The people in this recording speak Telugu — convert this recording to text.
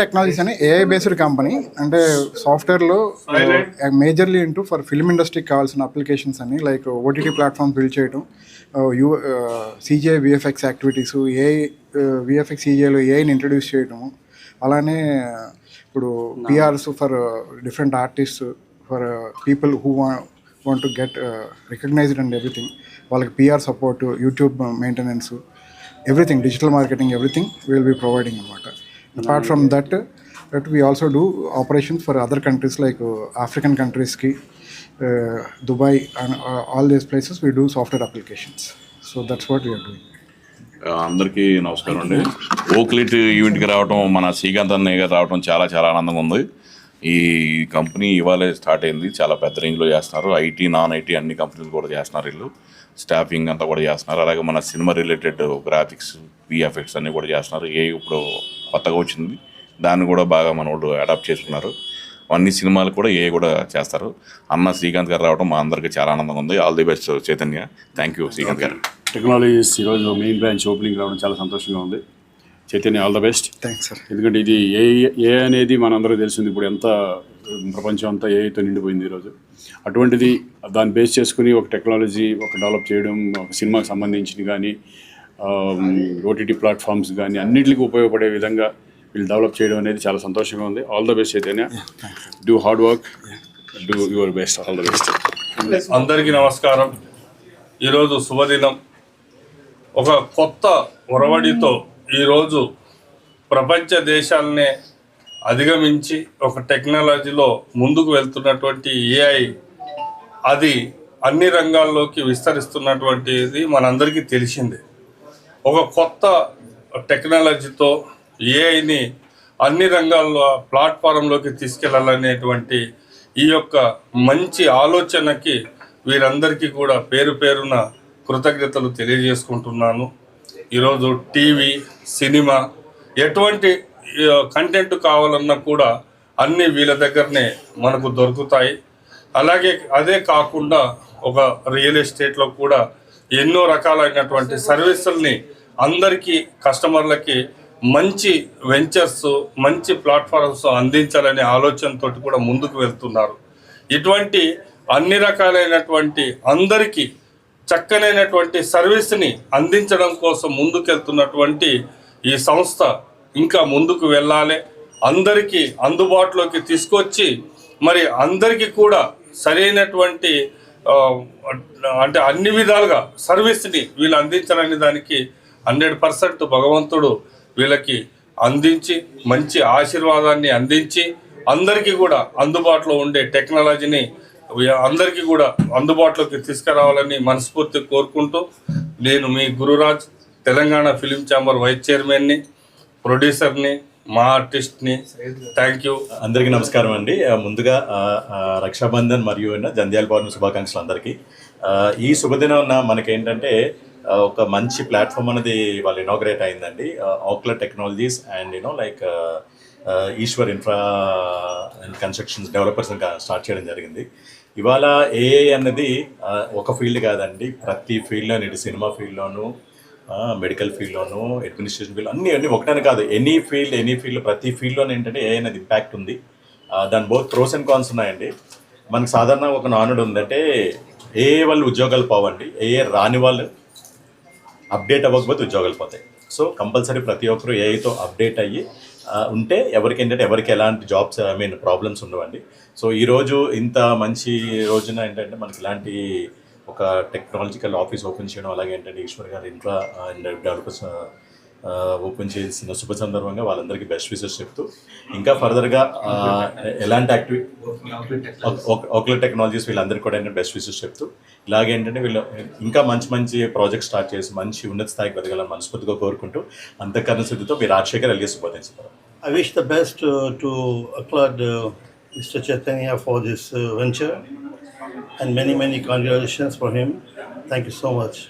టెక్నాలజీస్ అని ఏఐ బేస్డ్ కంపెనీ, అంటే సాఫ్ట్వేర్లో మేజర్లీ ఇంటూ ఫర్ ఫిల్మ్ ఇండస్ట్రీకి కావాల్సిన అప్లికేషన్స్ అని లైక్ ఓటీటీ ప్లాట్ఫామ్స్ బిల్డ్ చేయడం, CGI VFX activities, AI VFX సిజిఐలో ఏఐని ఇంట్రడ్యూస్ చేయడము, అలానే ఇప్పుడు PRs for different artist, for people who want to get recognized and everything, వాళ్ళకి PR support, YouTube maintenance, everything, digital marketing, everything will be providing అన్నమాట. Apart from that we also do operations for other countries like African countries ki, Dubai and all these places we do software applications. So that's what we are doing. అందరికీ నమస్కారం అండి. ఓక్లిట్ ఈవెంట్కి రావడం, మన శ్రీకాంత్ అన్నయ్య గారు రావడం చాలా చాలా ఆనందంగా ఉంది. ఈ కంపెనీ ఇవాళే స్టార్ట్ అయింది, చాలా పెద్ద రేంజ్లో చేస్తున్నారు. ఐటీ, నాన్ ఐటీ అన్ని కంపెనీలు కూడా చేస్తున్నారు. వీళ్ళు స్టాఫింగ్ అంతా కూడా చేస్తున్నారు. అలాగే మన సినిమా రిలేటెడ్ గ్రాఫిక్స్, విఎఫ్ఎక్స్ అన్నీ కూడా చేస్తున్నారు. ఏ ఇప్పుడు కొత్తగా వచ్చింది, దాన్ని కూడా బాగా మన వాళ్ళు అడాప్ట్ చేసుకున్నారు. అన్ని సినిమాలు కూడా ఏ కూడా చేస్తారు. అన్న శ్రీకాంత్ గారు రావడం మా అందరికీ చాలా ఆనందంగా ఉంది. All the best Chaitanya. Thank you Srikanth గారు. టెక్నాలజీస్ ఈరోజు మెయిన్ బ్రాంచ్ ఓపెనింగ్ రావడం చాలా సంతోషంగా ఉంది. Chaitanya, all the best. Thanks sir. ఎందుకంటే ఇది ఏ అనేది మనందరూ తెలిసింది. ఇప్పుడు ఎంత ప్రపంచం అంతా ఏఐతో నిండిపోయింది ఈరోజు. అటువంటిది దాన్ని బేస్ చేసుకుని ఒక టెక్నాలజీ డెవలప్ చేయడం, ఒక సినిమాకి సంబంధించింది కానీ ఓటీటీ ప్లాట్ఫామ్స్ కానీ అన్నింటికి ఉపయోగపడే విధంగా వీళ్ళు డెవలప్ చేయడం అనేది చాలా సంతోషంగా ఉంది. All the best Chaitanya. Do hard work, do your best. All the best. అందరికీ నమస్కారం. ఈరోజు శుభదినం. ఒక కొత్త ఒరవడితో ఈరోజు ప్రపంచ దేశాలనే అధిగమించి ఒక టెక్నాలజీలో ముందుకు వెళ్తున్నటువంటి ఏఐ, అది అన్ని రంగాల్లోకి విస్తరిస్తున్నటువంటిది మనందరికీ తెలిసిందే. ఒక కొత్త టెక్నాలజీతో ఏఐని అన్ని రంగాల్లో ప్లాట్ఫారంలోకి తీసుకెళ్లాలనేటువంటి ఈ యొక్క మంచి ఆలోచనకి వీరందరికీ కూడా పేరు పేరున కృతజ్ఞతలు తెలియజేసుకుంటున్నాను. ఈరోజు టీవీ, సినిమా, ఎటువంటి కంటెంట్ కావాలన్నా కూడా అన్నీ వీళ్ళ దగ్గరనే మనకు దొరుకుతాయి. అలాగే అదే కాకుండా ఒక రియల్ ఎస్టేట్లో కూడా ఎన్నో రకాలైనటువంటి సర్వీసుల్ని అందరికీ, కస్టమర్లకి మంచి వెంచర్స్, మంచి ప్లాట్ఫామ్స్ అందించాలనే ఆలోచనతో కూడా ముందుకు వెళ్తున్నారు. ఇటువంటి అన్ని రకాలైనటువంటి అందరికీ చక్కనైనటువంటి సర్వీస్ని అందించడం కోసం ముందుకెళ్తున్నటువంటి ఈ సంస్థ ఇంకా ముందుకు వెళ్ళాలి. అందరికీ అందుబాటులోకి తీసుకొచ్చి మరి అందరికీ కూడా సరైనటువంటి అంటే అన్ని విధాలుగా సర్వీస్ని వీళ్ళు అందించాలనే దానికి 100% భగవంతుడు వీళ్ళకి అందించి మంచి ఆశీర్వాదాన్ని అందించి అందరికీ కూడా అందుబాటులో ఉండే టెక్నాలజీని అందరికీ కూడా అందుబాటులోకి తీసుకురావాలని మనస్ఫూర్తి కోరుకుంటూ, నేను మీ Gururaj, Telangana film chamber vice చైర్మన్ని, ప్రొడ్యూసర్ని, మా ఆర్టిస్ట్ని. Thank you. అందరికీ నమస్కారం అండి. ముందుగా రక్షాబంధన్ మరియు జంధ్యాల పౌర్ణమి శుభాకాంక్షలు అందరికీ. ఈ శుభదినం మనకేంటంటే ఒక మంచి ప్లాట్ఫామ్ అనేది వాళ్ళు ఇనాగ్రేట్ అయిందండి. ఓక్లెట్ technologies and like Eshwar infra and constructions developers start చేయడం జరిగింది. ఇవాళ ఏఐ అన్నది ఒక ఫీల్డ్ కాదండి, ప్రతి ఫీల్డ్లో, ఇటు సినిమా ఫీల్డ్లోనూ, మెడికల్ ఫీల్డ్లోనూ, అడ్మినిస్ట్రేషన్ ఫీల్డ్ అన్నీ ఒకటని కాదు, ఎనీ ఫీల్డ్ ప్రతి ఫీల్డ్లోనే ఏంటంటే ఏఐ అనేది ఇంపాక్ట్ ఉంది. దాని బోత్ ప్రోస్ అండ్ కాన్స్ ఉన్నాయండి. మనకు సాధారణ ఒక నానుడు ఉందంటే ఏఐ వాళ్ళు ఉద్యోగాలు పోవండి, ఏఐ రాని వాళ్ళు అప్డేట్ అవ్వకపోతే ఉద్యోగాలు పోతాయి. సో కంపల్సరీ ప్రతి ఒక్కరు ఏఐతో అప్డేట్ అయ్యి ఉంటే ఎవరికి ఎలాంటి జాబ్స్ ప్రాబ్లమ్స్ ఉండవండి. సో ఈరోజు ఇంత మంచి రోజున ఏంటంటే మనకి ఇలాంటి ఒక టెక్నాలజికల్ ఆఫీస్ ఓపెన్ చేయడం, అలాగే ఏంటంటే ఈశ్వర్ గారి ఇంట్లో డెవలపర్స్ ఓపెన్ చేసిన శుభ సందర్భంగా వాళ్ళందరికీ బెస్ట్ విషెస్ చెప్తూ, ఇంకా ఫర్దర్గా ఎలాంటి ఓక్లీ టెక్నాలజీస్ వీళ్ళందరికీ కూడా బెస్ట్ విషెస్ చెప్తూ, ఇలాగే ఏంటంటే వీళ్ళు ఇంకా మంచి ప్రాజెక్ట్ స్టార్ట్ చేసి మంచి ఉన్నత స్థాయికి ఎదగాలని మనస్ఫూర్తిగా కోరుకుంటూ, అంతఃకరణ శుద్ధితో మీ రాజశేఖర్ ఎల్గే శుభాకాంక్షలు. I wish the best to applaud Mr. Chaitanya for this venture, and many congratulations for him. Thank you so much.